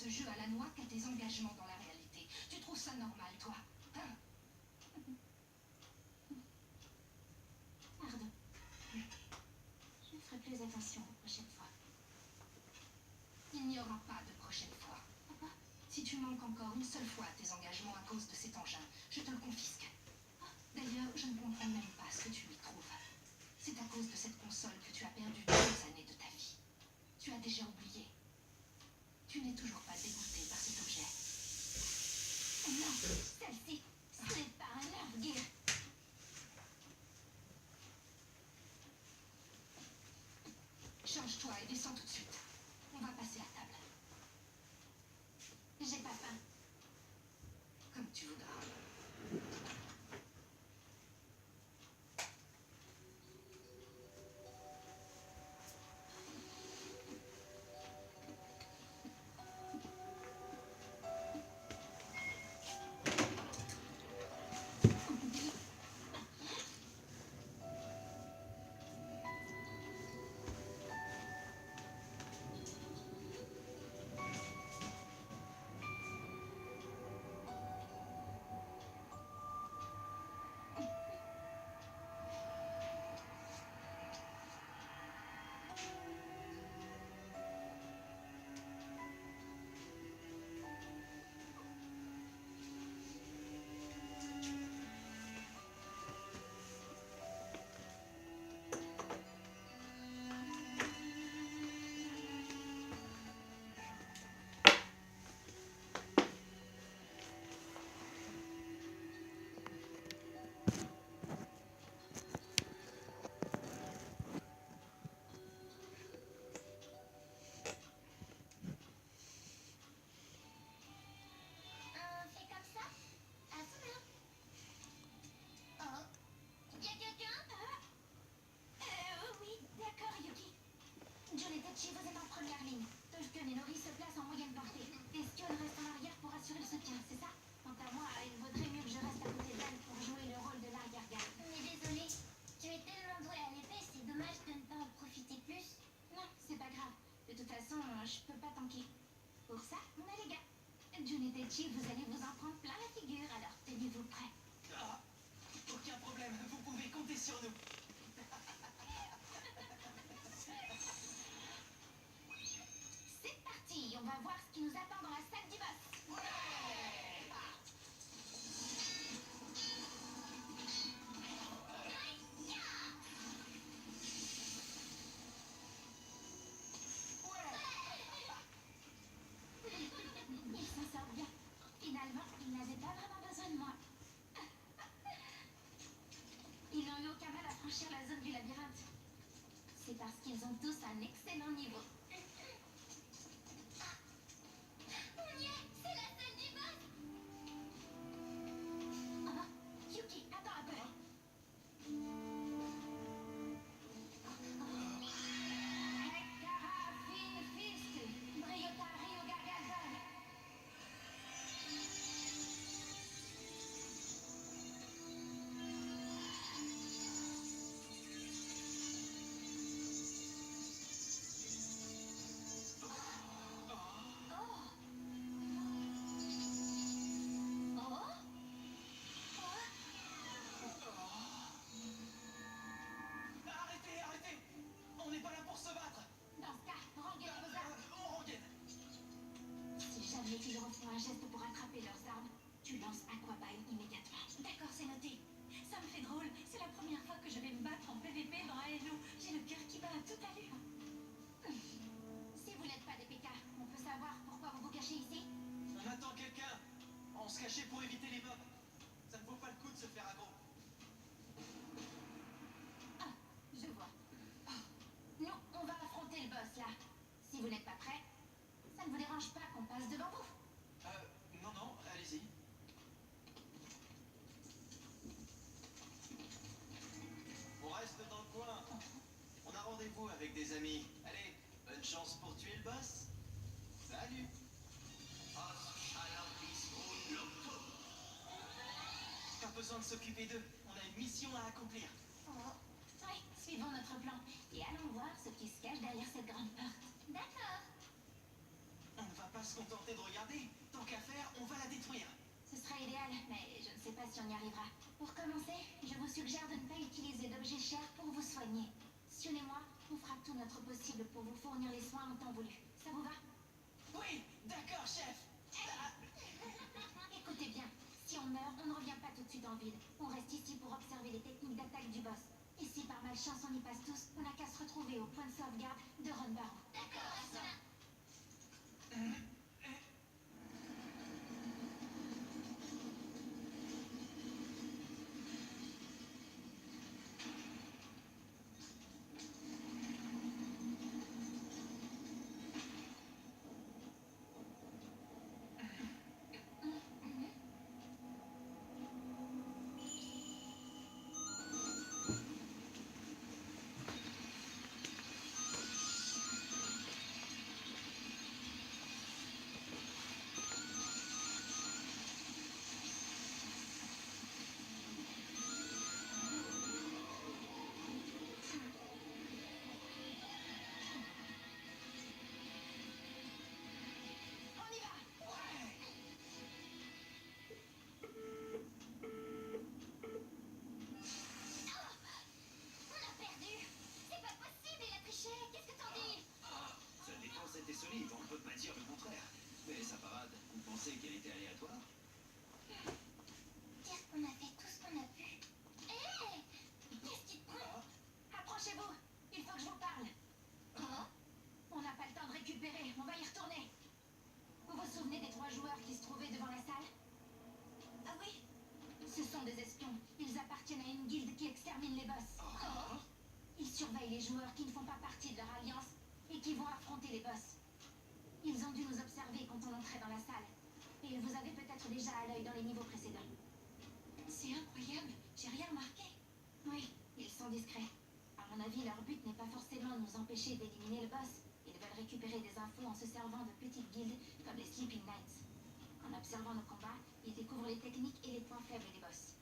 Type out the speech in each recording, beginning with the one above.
ce jeu à la noix qu'à tes engagements dans la réalité. Tu trouves ça normal, toi, hein? Pardon. Je ferai plus attention la prochaine fois. Il n'y aura pas de prochaine fois. Papa? Si tu manques encore une seule fois à tes engagements à cause de cet engin, je te le confisque. D'ailleurs, je ne comprends même pas ce que tu y trouves. C'est à cause de cette console que tu as perdu 2 années de ta vie. Tu as déjà oublié. Tu n'es toujours pas dégoûté par cet objet. Non, celle-ci, ce n'est pas un Nerf Gear. Change-toi et descends tout de suite. On va passer à table. J'ai pas faim. Comme tu voudras. On fait comme ça? À soudain. Oh, y'a quelqu'un? Oui, d'accord, Yuki. John et Tetchi, vous êtes en première ligne. Tolkien et Nori se placent en moyenne portée. Estion reste en arrière pour assurer le soutien, c'est ça? Quant à moi, il vaudrait mieux que je reste à côté d'elle pour jouer le rôle de l'arrière-garde. Mais désolée, tu es tellement douée à l'épée, c'est dommage de ne pas en profiter plus. Non, c'est pas grave. De toute façon, je peux pas tanker. Pour ça, on a les gars. John et Tetchi, vous allez vous en prendre plein la figure, alors tenez-vous prêts. Ah, aucun problème, vous pouvez compter sur nous. C'est parti, on va voir ce qui nous attend dans la salle du boss. Il s'en sort bien. Finalement, il n'avait pas vraiment besoin de moi. Ils n'ont eu aucun mal à franchir la zone du labyrinthe. C'est parce qu'ils ont tous un excellent niveau. On y est, c'est la salle du boss. Ah, Yuki, attends un peu. Ekara Fin Fist, Bryota Rio Gargazon. Arrêtez, arrêtez. On n'est pas là pour se battre. Dans ce cas, rengaine vos armes. On rengaine. Si jamais ils refont un geste pour attraper leurs armes, tu lances Aquabine immédiatement. D'accord, c'est noté. Ça me fait drôle. C'est la première fois que je vais me battre en PVP dans Halo. J'ai le cœur qui bat à toute allure. Si vous n'êtes pas des PK, on peut savoir pourquoi vous vous cachez ici? On attend quelqu'un. On se cachait pour éviter les mobs. Ça ne vaut pas le coup de se faire aggro. Ah, je vois. Nous, on va affronter le boss là. Si vous n'êtes pas prêts, ça ne vous dérange pas qu'on passe devant vous? Non, non, allez-y. On reste dans le coin. On a rendez-vous avec des amis. Allez, bonne chance pour tuer le boss. Salut. Pas besoin de s'occuper d'eux. On a une mission à accomplir. Oh. Oui, suivons notre plan et allons voir ce qui se cache derrière cette grande porte. D'accord. On ne va pas se contenter de serait idéal, mais je ne sais pas si on y arrivera. Pour commencer, je vous suggère de ne pas utiliser d'objets chers pour vous soigner. Sion et moi, on fera tout notre possible pour vous fournir les soins en temps voulu. Ça vous va? Oui, d'accord, chef. Écoutez bien, si on meurt, on ne revient pas tout de suite en ville. On reste ici pour observer les techniques d'attaque du boss. Et si par malchance on y passe tous, on n'a qu'à se retrouver au point de sauvegarde de Ron Barrow. D'accord, Asuna. On y va! On a perdu! C'est pas possible, il a triché! Qu'est-ce que t'en dis? Sa défense était solide, on ne peut pas dire le contraire. Mais sa parade, vous pensez qu'elle était aléatoire? Dire qu'on a fait tout ce qu'on a pu. Hé! Qu'est-ce qui te prend? Approchez-vous! Il faut que je vous parle! Comment? On n'a pas le temps de récupérer, on va y retourner! Vous vous souvenez des 3 joueurs qui se trouvaient devant la salle? Ah oui? Ce sont des espions. Ils appartiennent à une guilde qui extermine les boss. Ah. Ils surveillent les joueurs qui ne font pas partie de leur alliance et qui vont affronter les boss. Ils ont dû nous observer quand on entrait dans la salle. Et ils vous avaient peut-être déjà à l'œil dans les niveaux précédents. C'est incroyable, j'ai rien remarqué. Oui, ils sont discrets. À mon avis, leur but n'est pas forcément de nous empêcher d'éliminer le boss. Ils veulent récupérer des infos en se servant de petites guildes comme les Sleeping Knights. En observant nos combats, ils découvrent les techniques et les points faibles des boss.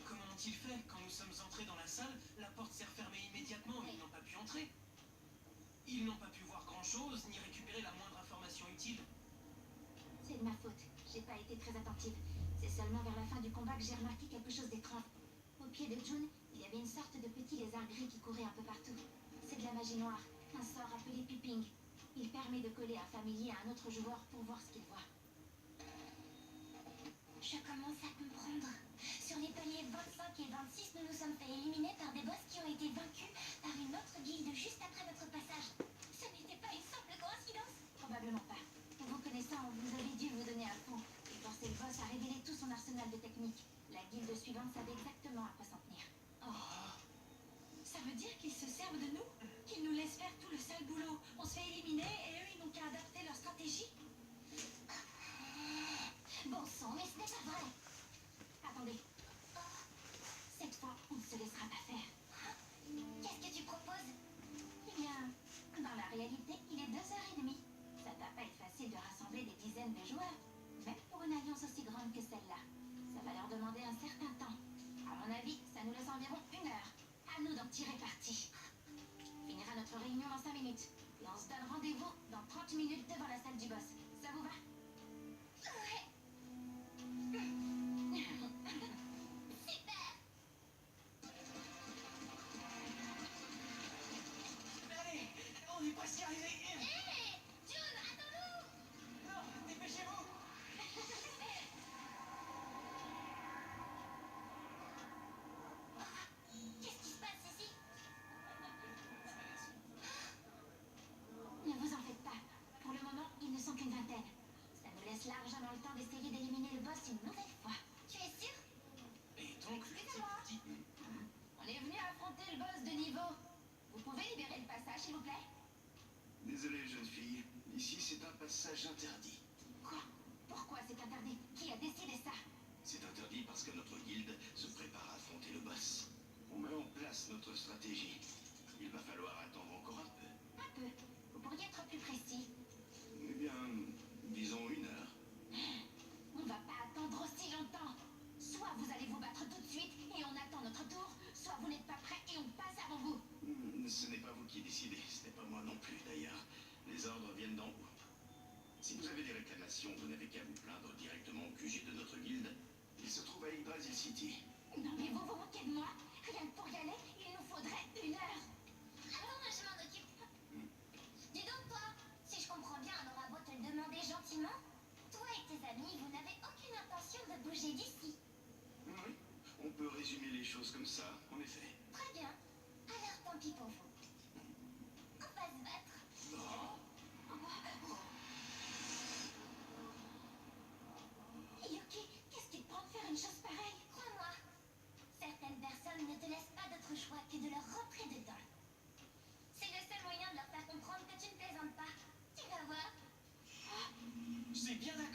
Comment ont-ils fait? Quand nous sommes entrés dans la salle, la porte s'est refermée immédiatement et ils n'ont pas pu entrer. Ils n'ont pas pu voir grand-chose, ni récupérer la moindre information utile. C'est de ma faute, j'ai pas été très attentive. C'est seulement vers la fin du combat que j'ai remarqué quelque chose d'étrange. Au pied de June, il y avait une sorte de petit lézard gris qui courait un peu partout. C'est de la magie noire, un sort appelé Peeping. Il permet de coller un familier à un autre joueur pour voir ce qu'il voit. Je commence à comprendre. Sur les paliers 25 et 26, nous nous sommes fait éliminer par des boss qui ont été vaincus par une autre guilde juste après notre passage. Ce n'était pas une simple coïncidence? Probablement pas. Vous connaissant, vous avez dû vous donner à fond et forcer le boss à révéler tout son arsenal de techniques. La guilde suivante savait exactement à quoi s'en tenir. Oh. Ça veut dire qu'ils se servent de nous? Qu'ils nous laissent faire tout le sale boulot? On se fait éliminer et eux, ils n'ont qu'à adapter leur stratégie? Bon sang, mais ce n'est pas vrai. Attendez. Cette fois, on ne se laissera pas faire. Qu'est-ce que tu proposes? Eh bien, dans la réalité, il est 2h30. Ça ne va pas être facile de rassembler des dizaines de joueurs, même pour une alliance aussi grande que celle-là. Ça va leur demander un certain temps. À mon avis, ça nous laisse environ 1 heure. À nous d'en tirer parti. On finira notre réunion dans 5 minutes. Et on se donne rendez-vous dans 30 minutes devant la salle du boss. Ça vous va? Ouais. Super. Allez, on est presque arrivé. Hé, June, attends-nous. Non, dépêchez-vous. Qu'est-ce qui se passe ici? Ne vous en faites pas. Pour le moment, ils ne sont qu'une vingtaine. Ça nous laisse largement le temps d'essayer d'éliminer le boss une nouvelle fois. Tu es sûr? Et donc, le Excusez-moi. petit... On est venu affronter le boss de niveau. Vous pouvez libérer le passage, s'il vous plaît? Désolé, jeune fille. Ici, c'est un passage interdit. Quoi? Pourquoi c'est interdit? Qui a décidé ça? C'est interdit parce que notre guilde se prépare à affronter le boss. On met en place notre stratégie. Il va falloir attendre encore un peu. Un peu. Vous pourriez être plus précis. Eh bien, disons 1 heure. On ne va pas attendre aussi longtemps. Soit vous allez vous battre tout de suite et on attend notre tour, soit vous n'êtes pas prêts et on passe avant vous. Ce n'est pas vous qui décidez, ce n'est pas moi non plus d'ailleurs. Les ordres viennent d'en haut. Si vous avez des réclamations, vous n'avez qu'à vous plaindre directement au QG de notre guilde. se trouve à Yggdrasil City. Non mais vous vous moquez de moi. Rien que pour y aller, il nous faudrait 1 heure. Attends, je m'en occupe. Dis donc, toi, si je comprends bien, on aura beau te le demander gentiment, toi et tes amis, vous n'avez aucune intention de bouger d'ici. Oui, on peut résumer les choses comme ça, en effet. Très bien. Alors, tant pis pour vous. On va se battre. Yuki, qu'est-ce qui te prend de faire une chose pareille? Crois-moi, certaines personnes ne te laissent pas d'autre choix que de leur rentrer dedans. C'est le seul moyen de leur faire comprendre que tu ne plaisantes pas. Tu vas voir. C'est bien d'accord.